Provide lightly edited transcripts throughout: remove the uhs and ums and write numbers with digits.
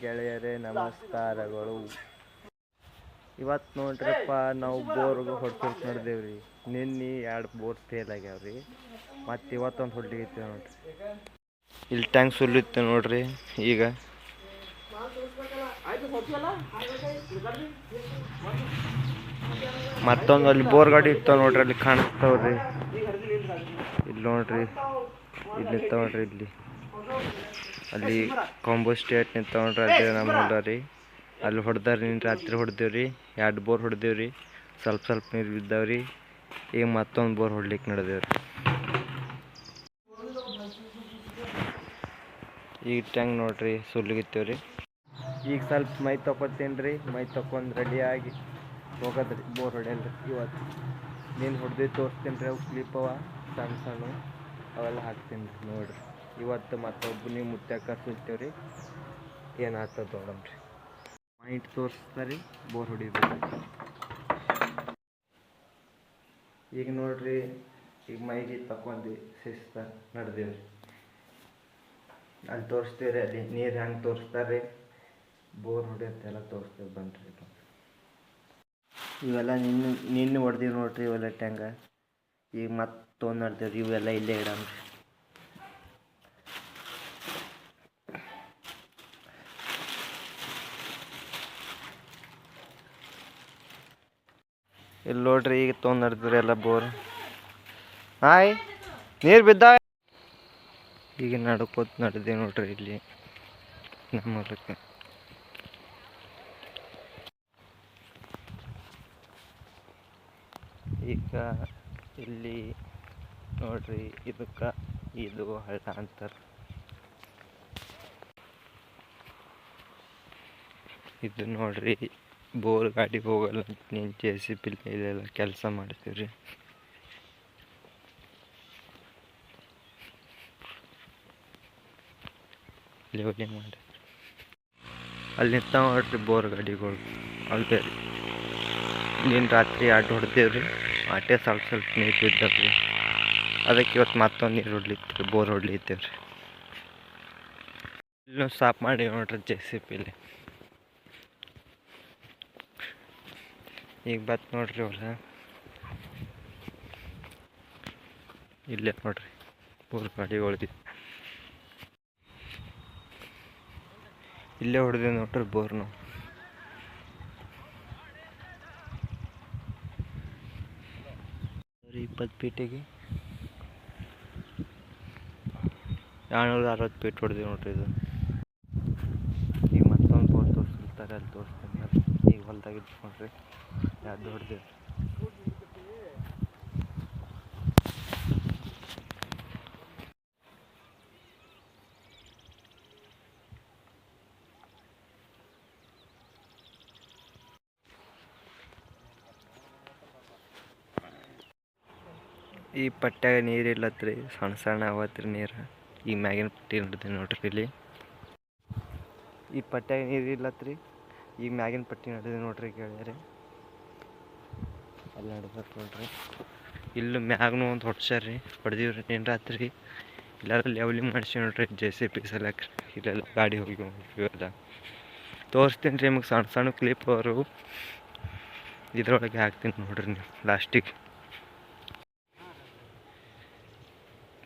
ಗೆಳೆಯರೇ ನಮಸ್ಕಾರಗಳು. ಇವತ್ತು ನೋಡ್ರಪ್ಪ ನಾವು ಬೋರ್ಗೆ ಹೊಡ್ಸೋಕೆ ನಡೆದೇವ್ರಿ. ನಿನ್ನೆ 2 ಬೋರ್ ಫೇಲ್ ಆಗ್ಯಾವ್ರಿ. ಮತ್ತು ಇವತ್ತೊಂದು ಹೊಡ್ಲಿಕ್ಕೆ ನೋಡ್ರಿ. ಇಲ್ಲಿ ಟ್ಯಾಂಕ್ ಸುಲ್ಲಿತ್ತು ನೋಡ್ರಿ. ಈಗ ಮತ್ತೊಂದು ಅಲ್ಲಿ ಬೋರ್ ಗಾಡಿ ಇರ್ತಾವ ನೋಡ್ರಿ, ಅಲ್ಲಿ ಕಾಣಿಸ್ತಾವ್ರಿ. ಇಲ್ಲಿ ನೋಡ್ರಿ, ಇಲ್ಲಿ ನಿಂತಾವ ನೋಡ್ರಿ. ಇಲ್ಲಿ ಅಲ್ಲಿ ಕಾಂಬೋ ಸ್ಟೇಟ್ ನಿಂತಾವ ನೋಡ್ರಿ. ಅದೇ ನಮ್ಮ ಹೊಲ ರೀ. ಅಲ್ಲಿ ಹೊಡೆದಾರಿ, ರಾತ್ರಿ ಹೊಡೆದೇವ್ರಿ. 2 ಬೋರ್ ಹೊಡೆದೇವ್ರಿ. ಸ್ವಲ್ಪ ನೀರು ಬಿದ್ದಾವ್ರಿ. ಈಗ ಮತ್ತೊಂದು ಬೋರ್ ಹೊಡ್ಲಿಕ್ಕೆ ನಡೆದೇವ್ರಿ. ಈಗ ಟ್ಯಾಂಕ್ ನೋಡ್ರಿ ಸುಲ್ಗಿತ್ತೇವ್ರಿ. ಈಗ ಸ್ವಲ್ಪ ಮೈ ತೊಗೊತೀನಿ ರೀ. ಮೈ ತೊಗೊಂಡು ರೆಡಿಯಾಗಿ ಹೋಗೋದ್ರಿ ಬೋರ್ ಹೊಡೆಯಲ್ರಿ. ಇವತ್ತು ನೀನು ಹೊಡೆದು ತೋರಿಸ್ತೀನಿ ರೀ. ಅವು ಕ್ಲಿಪ್ ಅವ ಸಣ್ಣ ಅವೆಲ್ಲ ಹಾಕ್ತೀನಿ ರೀ. ನೋಡಿರಿ, ಇವತ್ತು ಮತ್ತೊಬ್ಬ ನೀವು ಮುತ್ಯಾಕ ಸುಲ್ತೇವ್ರಿ. ಏನಾಗ್ತದೆ ನೋಡಮ್ರಿ. ಪಾಯಿಂಟ್ ತೋರಿಸ್ತಾರೆ, ಬೋರ್ ಹೊಡಿಬೇಕು. ಈಗ ನೋಡ್ರಿ, ಈಗ ಮೈಗೆ ತಗೊಂಡು ಶಿಸ್ತ ನಡೆದೇವ್ರಿ. ಅಲ್ಲಿ ತೋರಿಸ್ತೇವ್ರಿ, ಅಲ್ಲಿ ನೀರು ಹೆಂಗೆ ತೋರಿಸ್ತಾರೆ, ಬೋರ್ ಹೊಡೆಯುತ್ತೆಲ್ಲ ತೋರಿಸ್ತೇವೆ ಬನ್ರಿ. ಇವೆಲ್ಲ ನಿನ್ನೆ ಹೊಡೆದೀವಿ ನೋಡ್ರಿ. ಇವೆಲ್ಲ ಟ್ಯಾಂಗ ಈಗ ಮತ್ತೊಂದು ನಡೆದೇವ್ರಿ. ಇವೆಲ್ಲ ಇಲ್ಲೇ ಇಡಮ್ರಿ. ಇಲ್ಲಿ ನೋಡ್ರಿ, ಈಗ ತೊಗೊಂಡು ನಡೆದ್ರಿ ಎಲ್ಲ ಬೋರ್. ಹಾಯ್, ನೀರು ಬಿದ್ದಾವೆ. ಈಗ ನಡ್ಕೋತ ನಡೆದೇವು ನೋಡ್ರಿ ಇಲ್ಲಿ ನಮ್ಮ ಹೊಲಕ್ಕೆ. ಈಗ ಇಲ್ಲಿ ನೋಡ್ರಿ, ಇದಕ್ಕೆ ಇದು ಹಳ್ಳ ಅಂತಾರೆ. ಇದು ನೋಡ್ರಿ, ಬೋರ್ ಗಾಡಿ ಹೋಗಲ್ಲ ಅಂತ ನೀನು JCB ಇಲ್ಲೆಲ್ಲ ಕೆಲಸ ಮಾಡ್ತೀವ್ರಿ. ಲೆವೆಲಿಂಗ್ ಮಾಡಿ ಅಲ್ಲಿ ನಿಂತಾವ ನೋಡ್ರಿ ಬೋರ್ ಗಾಡಿಗಳು. ಅಲ್ಲದೆ ನೀನು ರಾತ್ರಿ 2 ಹೊಡೆದೇವ್ರಿ. ಆಟೆ ಸ್ವಲ್ಪ ನೀರು ಬಿದ್ದಾವ್ರಿ. ಅದಕ್ಕೆ ಇವತ್ತು ಮತ್ತೊಂದು ನೀರು ಹೊಡ್ಲಿತ್ತೇವೆ, ಬೋರ್ ಹೊಡ್ಲಿತ್ತೇವ್ರಿ. ಇಲ್ಲೂ ಸಾಫ್ ಮಾಡಿ ನೋಡ್ರಿ JCB. ಈಗ ಬತ್ ನೋಡ್ರಿ ಹೊಲ. ಇಲ್ಲೇ ನೋಡ್ರಿ ಬೋರ್ ಗಾಡಿಗಳು ಇಲ್ಲೇ ಹೊಡೆದೇವು ನೋಡ್ರಿ ಬೋರ್. ನಾವು 20 ಫೀಟಿಗೆ 260 ಫೀಟ್ ಹೊಡೆದೇವು ನೋಡ್ರಿ. ಇದು ಈಗ ಮತ್ತೊಂದು ಬೋರ್ ತೋರಿಸ್ತಾರೆ, ಅಲ್ಲಿ ತೋರಿಸ್ತೀನಿ. ಈಗ ಹೊಲ್ದಾಗ ಇಟ್ಕೊಂಡ್ರಿ 2 ಹೊಡೆದೇವು. ಈ ಪಟ್ಟ್ಯಾಗ ನೀರು ಇಲ್ಲತ್ರಿ, ಸಣ್ಣ ಅವತ್ರಿ ನೀರು. ಈ ಮ್ಯಾಗಿನ ಪಟ್ಟಿ ನಡೆದ ನೋಡ್ರಿ. ಇಲ್ಲಿ ಈ ಪಟ್ಟ್ಯಾಗ ನೀರು ಇಲ್ಲತ್ರಿ, ಈಗ ಮ್ಯಾಗಿನ ಪಟ್ಟಿ ನಡೆದ ನೋಡ್ರಿ ಗೆಳೆಯರೆ. ಅಲ್ಲಿ ನಡ್ಬೇಕು ನೋಡ್ರಿ. ಇಲ್ಲೂ ಮ್ಯಾಗ್ನೂ ಒಂದು ಹೊಡ್ಸ್ಯಾರ್ರಿ, ಹೊಡೆದೀವ್ರಿ ನೀನು ರಾತ್ರಿ. ಇಲ್ಲೆಲ್ಲ ಲೆವೆಲಿಂಗ್ ಮಾಡಿಸಿ ನೋಡ್ರಿ JCB ಸಲಕ್ಕೆ. ಇಲ್ಲೆಲ್ಲ ಗಾಡಿ ಹೋಗಿ ಇವೆಲ್ಲ ತೋರಿಸ್ತೀನಿ ರೀ ನಿಮಗೆ. ಸಣ್ಣ ಕ್ಲಿಪ್ ಅವರು ಇದ್ರೊಳಗೆ ಹಾಕ್ತೀನಿ ನೋಡ್ರಿ ನೀವು ಲಾಸ್ಟಿಗೆ.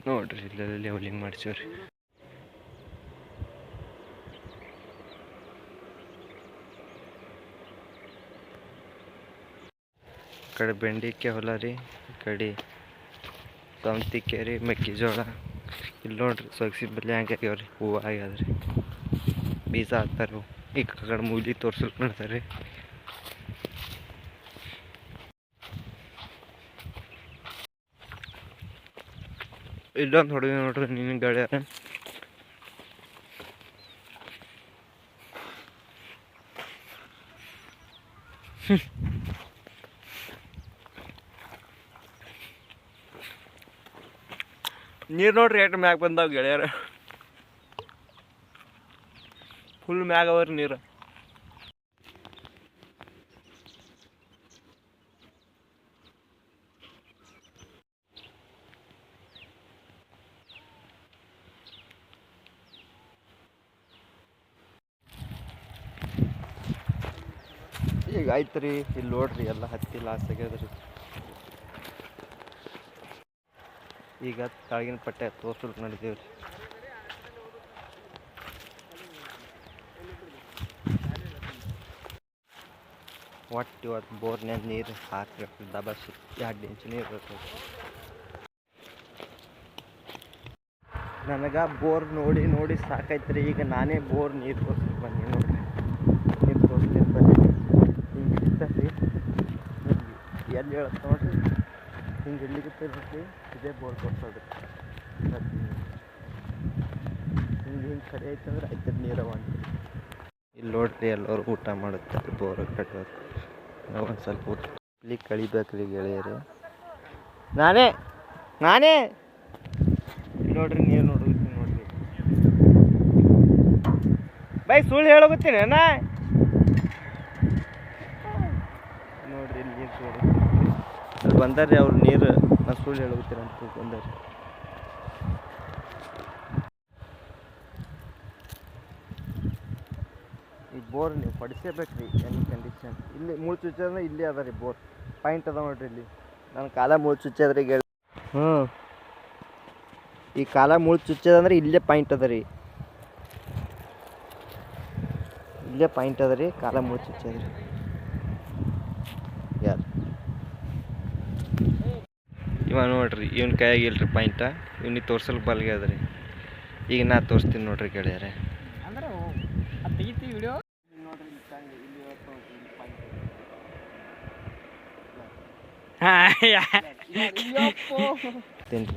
ನೋಡ್ರಿ, ಇಲ್ಲೆಲ್ಲ ಲೆವೆಲಿಂಗ್ ಮಾಡಿಸೀವ್ರಿ. ಈ ಕಡೆ ಬೆಂಡಿಕಾಯಿ ಹೊಲ ರೀ, ಈ ಕಡೆ ಸೌಂತಿಕಾಯಿ ರೀ, ಮೆಕ್ಕೆಜೋಳ. ಇಲ್ಲಿ ನೋಡ್ರಿ ಸೊಗಸಿ ಬಲ್ಲಿ ಹಂಗೆ ಆಗ್ಯಾವ್ರಿ, ಹೂವು ಆಗ್ಯಾದ್ರಿ. ಬೀಜ ಹಾಕ್ತಾರೆ. ಈ ಕಡೆ ಮೂಲಿ ತೋರ್ಸಲ್ಕೆ ಮಾಡ್ತಾರೆ. ಇಲ್ಲೊಂದು ಹೊಡೆದ ನೋಡ್ರಿ ನೀನು ಗೆಳೆಯರ. ನೀರು ನೋಡ್ರಿ ಎಷ್ಟು ಮ್ಯಾಗ ಬಂದಾವ ಗೆಳೆಯರ. ಫುಲ್ ಮ್ಯಾಗ ಅವರಿ ನೀರು. ಈಗ ಆಯ್ತು ರೀ. ಇಲ್ಲಿ ನೋಡ್ರಿ ಎಲ್ಲ ಹತ್ತಿ ಲಾಸ್ ಆಗ್ಯದ್ರಿ. ಈಗ ತಾಗಿನ ಪಟ್ಟೆ ತೋರ್ಸೋಕೆ ನಡೆದೀವ್ರಿ. ಒಟ್ಟು ಇವತ್ತು ಬೋರ್ನ್ಯಾಗ ನೀರು ಹಾಕಬೇಕು. ದಬಾಸಿ 2 ಇಂಚು ನೀರು ಬರ್ತದೆ. ನನಗೆ ಬೋರ್ ನೋಡಿ ನೋಡಿ ಸಾಕಾಯ್ತು. ಈಗ ನಾನೇ ಬೋರ್ ನೀರು ತೋರ್ಸಕ್ಕೆ ಬನ್ನಿ ನೋಡ್ರಿ. ನೀರು ತೋರಿಸ್ತೀನಿ ಬನ್ನಿ. ಹಿಂಗೆ ಹಿಡಿತೈತಿ ಎಲ್ಲಿ ಹೇಳುತ್ತೆ ನೋಡ್ರಿ. ಹಿಂಗೆ ಇಲ್ಲಿಗಿರ್ತೈತಿ. ಇದೇ ಬೋರ್ ತೋರ್ಸೋದು. ಹಿಂಗೆ ಕಡೆ ಐತಂದ್ರೆ ಆಯ್ತದ ನೀರು ಒಂದು. ಇಲ್ಲಿ ನೋಡ್ರಿ ಎಲ್ಲರೂ ಊಟ ಮಾಡುತ್ತಾರೆ. ಬೋರ್ ಕಟ್ಟೋದು ನಾವು ಒಂದು ಸ್ವಲ್ಪ ಊಟ ಇಲ್ಲಿ ಕಳಿಬೇಕ್ರಿ ಗೆಳೆಯರು. ನಾನೇ ಇಲ್ಲಿ ನೋಡ್ರಿ ನೀರು ನೋಡ್ತೀನಿ ನೋಡ್ರಿ. ಬೈ ಸುಳ್ಳು ಹೇಳೋಗುತ್ತೀನಿ ನಾ ನೋಡ್ರಿ. ಇಲ್ಲಿ ನೀರು ನೋಡುತ್ತೀನಿ. ಅಲ್ಲಿ ಬಂದಾರ್ರಿ ಅವ್ರು ನೀರು. ನಾ ಸುಳ್ಳು ಹೇಳೋಗುತ್ತೀನಿ ಅಂತ ಬಂದಾರ್ರಿ. ಈ ಬೋರ್ ನೀವು ಪಡಿಸೇಬೇಕ್ರಿ ಎನಿ ಕಂಡೀಷನ್. ಇಲ್ಲಿ ಮೂಳು ಚುಚ್ಚಂದ್ರೆ ಇಲ್ಲಿ ಅದ ರೀ ಬೋರ್ ಪಾಯಿಂಟ್ ಅದ ನೋಡ್ರಿ. ಇಲ್ಲಿ ನನ್ನ ಕಾಲ ಮೂಳು ಚುಚ್ಚದ್ರಿ ಗೆಳ. ಈ ಕಾಲ ಮೂಳು ಚುಚ್ಚದಂದ್ರೆ ಇಲ್ಲೇ ಪಾಯಿಂಟ್ ಅದ ರೀ. ಇಲ್ಲೇ ಪಾಯಿಂಟ್ ಅದ ರೀ. ಕಾಲ ಮೂಳು ಚುಚ್ಚದ್ರಿ. ಯಾರು ಇವ ನೋಡ್ರಿ. ಇವನ್ ಕೈಯಾಗ ಇಲ್ರಿ ಪಾಯಿಂಟ. ಇವ್ನಿಗೆ ತೋರ್ಸಲ್ ಬಲ್ಗೆ ಅದ ರೀ. ಈಗ ನಾ ತೋರಿಸ್ತೀನಿ ನೋಡ್ರಿ ಗೆಳೆಯರೆ. ವಿಡಿಯೋ ನೋಡ್ರಿ.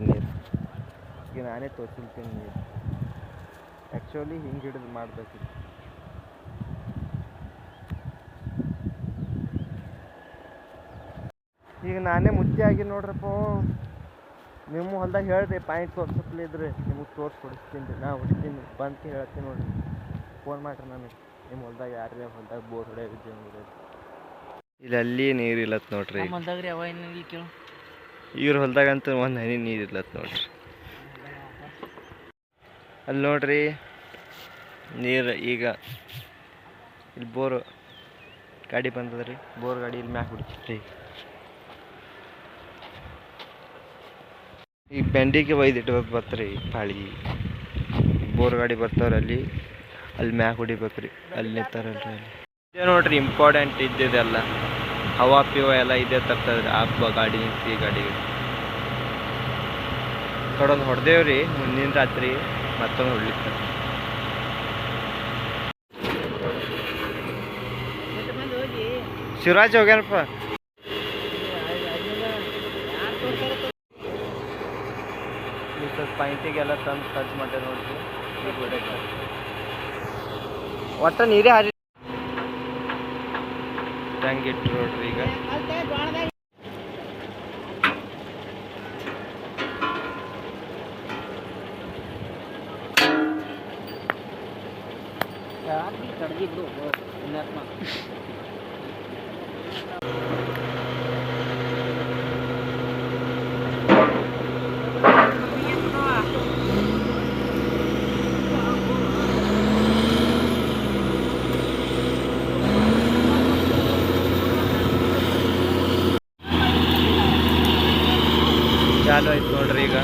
ನೀರು ಈಗ ನಾನೇ ತೋರಿಸ್ತೀನಿ ನೀರು. ಆ್ಯಕ್ಚುಲಿ ಹಿಂಗೆ ಹಿಡಿದು ಮಾಡಬೇಕು. ಈಗ ನಾನೇ ಮುಚ್ಚೆ ಆಗಿ ನೋಡ್ರಪ್ಪ. ನಿಮ್ಮ ಹೊಲ್ದಾಗ ಹೇಳ್ರಿ ಪಾಯಿಂಟ್ ತೋರ್ಸಪ್ಲೆ ಇದ್ರೆ ನಿಮಗೆ ತೋರಿಸ್ಕೊಡಿಸ್ತೀನಿ ರೀ. ನಾ ಹೊಡಿತೀನಿ ಬಂತು ಹೇಳ್ತೀನಿ ನೋಡ್ರಿ. ಫೋನ್ ಮಾಡಿರಿ ನನಗೆ. ನಿಮ್ಮ ಹೊಲ್ದಾಗ ಯಾರೇ ಹೊಲ್ದಾಗ ಬೋರ್ ಹೊಡೆಯೋದು ಇಲ್ಲಿ ಅಲ್ಲಿ ನೀರು ಇಲ್ಲತ್ ನೋಡ್ರಿ. ಇವ್ರ ಹೊಲ್ದಾಗಂತೂ ಒಂದು ಹನಿ ನೀರು ಇಲ್ಲತ್ ನೋಡ್ರಿ. ಅಲ್ಲಿ ನೋಡ್ರಿ ನೀರು. ಈಗ ಇಲ್ಲಿ ಬೋರ್ ಗಾಡಿ ಬಂದದ್ರಿ. ಬೋರ್ ಗಾಡಿ ಇಲ್ಲಿ ಮ್ಯಾಕ್ ಹೊಡಿತೈತಿ. ಈ ಬೆಂಡಿಗೆ ಒಯ್ದಿಟ್ಟು ಬರ್ತಾರೆ ಪಾಳಿ. ಬೋರ್ ಗಾಡಿ ಬರ್ತಾವ್ರಿ. ಅಲ್ಲಿ ಮ್ಯಾಕ್ ಹೊಡಿಬೇಕ್ರಿ. ಅಲ್ಲಿ ನಿಂತಾರಲ್ರಿ. ಅಲ್ಲಿ ಇದೇ ನೋಡ್ರಿ ಇಂಪಾರ್ಟೆಂಟ್ ಇದ್ದಿದ್ದೆಲ್ಲ. ಹವಾ ಪಿವ ಎಲ್ಲ ಇದೇ ತರ್ತದ್ರಿ. ಆ ಗಾಡಿ ನಿಂತು ಈ ಗಾಡಿಗೆ ಕಡೊಂದು ಹೊಡೆದೇವ್ರಿ. ಮುಂದಿನ ರಾತ್ರಿ ಮತ್ತೊಂದು ಹೊಡ್ಲಿಕ್ಕೆ ಶಿವರಾಜ್ ಹೋಗ್ಯಾನಪ್ಪ. ಪಾಯಿಂಟಿಗೆಲ್ಲ ತಂದು ಟಚ್ ಮಾಡ್ದೆ ನೋಡ್ರಿ. ಒಟ್ಟ ನೀರೇ ಹಾರಿ ಹೆಂಗಿಟ್ಟು ನೋಡ್ರಿ. ಈಗ ಚಾಲು ಆಯ್ತು ನೋಡ್ರಿ. ಈಗ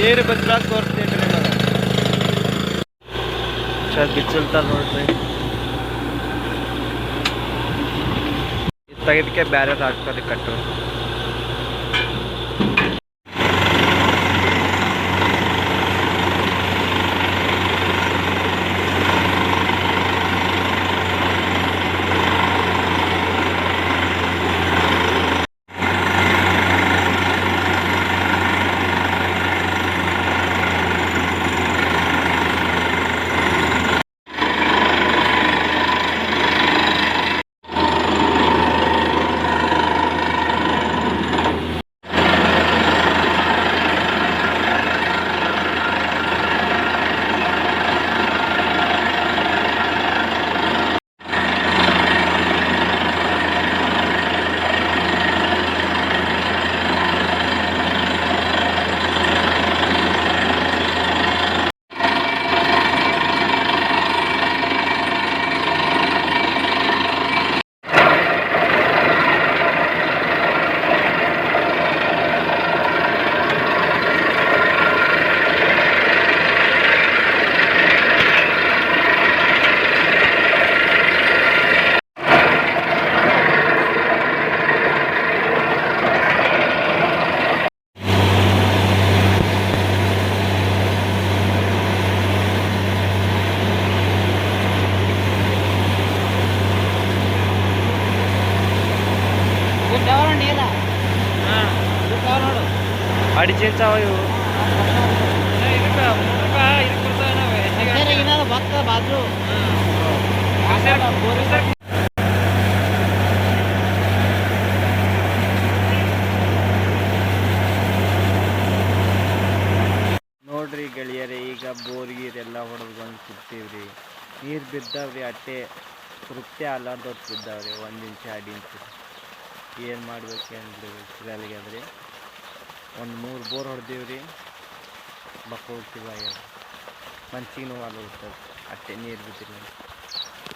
ನೀರು ಬದಲಾಗ ತೋರಿಸ್ತೀನಿ ರೀ ನಿಮಗೆ. ಬಿಚ್ಚಲ್ತಾರ ನೋಡ್ರಿ. ತೆಗೆದಕ್ಕೆ ಬ್ಯಾರೆ ಹಾಕ್ತಾರೆ ಕಟ್ಟರು. ಗಾಡಿ ಚೇಂಜ್ ಅವ ಇವು ಬಾಜು ನೋಡ್ರಿ ಗೆಳೆಯರೇ, ಈಗ ಬೋರ್ ಗೀರ್ ಎಲ್ಲ ಹೊಡೆದು ಬಂದು ಕೂತೀವ್ರಿ. ನೀರು ಬಿದ್ದಾವ್ರಿ, ಅಟ್ಟೆ ತೃಪ್ತಿ ಆಲಾರ್ದವ್ರು ಬಿದ್ದಾವ್ರಿ. 1 ಇಂಚ್ 2 ಇಂಚ್ ಏನು ಮಾಡ್ಬೇಕು ಏನು ಬಿಡ್ಬೇಕು ಅಲ್ಲಿಗೆ ಅದ್ರಿ. ಒಂದು 3 ಬೋರ್ ಹೊಡೆದೀವ್ರಿ. ಬಕ್ಕೋಳ್ತಿವ ಆಗ್ಯಾವ, ಮನ್ಸಿಗೆ ನೋವು ಅಟ್ಟೆ ನೀರು ಬಿದ್ದಿಲ್ಲ.